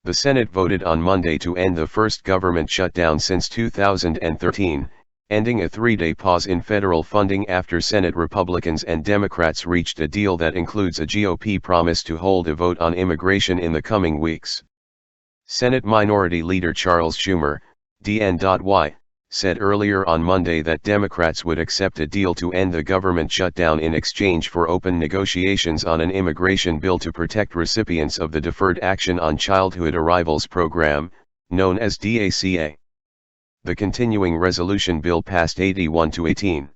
The Senate voted on Monday to end the first government shutdown since 2013, ending a three-day pause in federal funding after Senate Republicans and Democrats reached a deal that includes a GOP promise to hold a vote on immigration in the coming weeks. Senate Minority Leader Charles Schumer, DNY, said earlier on Monday that Democrats would accept a deal to end the government shutdown in exchange for open negotiations on an immigration bill to protect recipients of the Deferred Action on Childhood Arrivals program, known as DACA. The continuing resolution bill passed 81-18.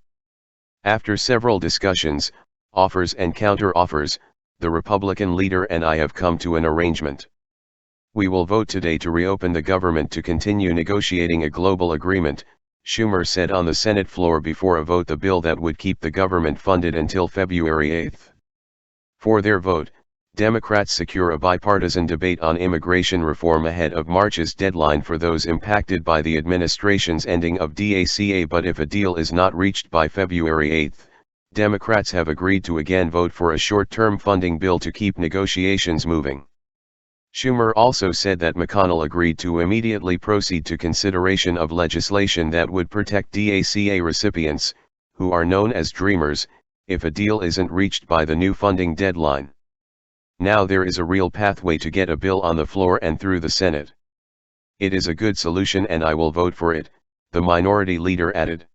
After several discussions, offers and counter-offers, the Republican leader and I have come to an arrangement. We will vote today to reopen the government to continue negotiating a global agreement, Schumer said on the Senate floor before a vote the bill that would keep the government funded until February 8. For their vote, Democrats secure a bipartisan debate on immigration reform ahead of March's deadline for those impacted by the administration's ending of DACA. But if a deal is not reached by February 8, Democrats have agreed to again vote for a short-term funding bill to keep negotiations moving. Schumer also said that McConnell agreed to immediately proceed to consideration of legislation that would protect DACA recipients, who are known as Dreamers, if a deal isn't reached by the new funding deadline. Now there is a real pathway to get a bill on the floor and through the Senate. It is a good solution and I will vote for it, the minority leader added.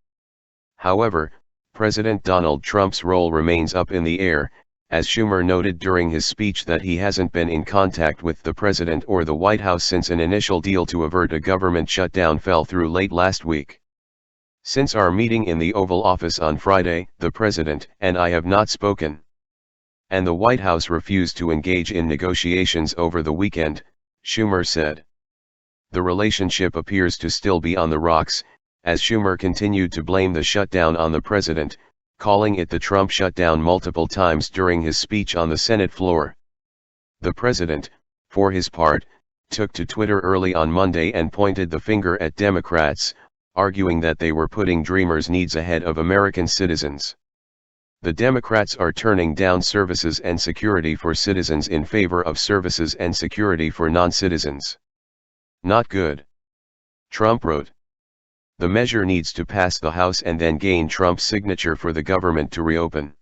However, President Donald Trump's role remains up in the air, as Schumer noted during his speech that he hasn't been in contact with the president or the White House since an initial deal to avert a government shutdown fell through late last week. Since our meeting in the Oval Office on Friday, the president and I have not spoken. And the White House refused to engage in negotiations over the weekend, Schumer said. The relationship appears to still be on the rocks, as Schumer continued to blame the shutdown on the president, calling it the Trump shutdown multiple times during his speech on the Senate floor. The president, for his part, took to Twitter early on Monday and pointed the finger at Democrats, arguing that they were putting Dreamers' needs ahead of American citizens. The Democrats are turning down services and security for citizens in favor of services and security for non-citizens. Not good. Trump wrote. The measure needs to pass the House and then gain Trump's signature for the government to reopen.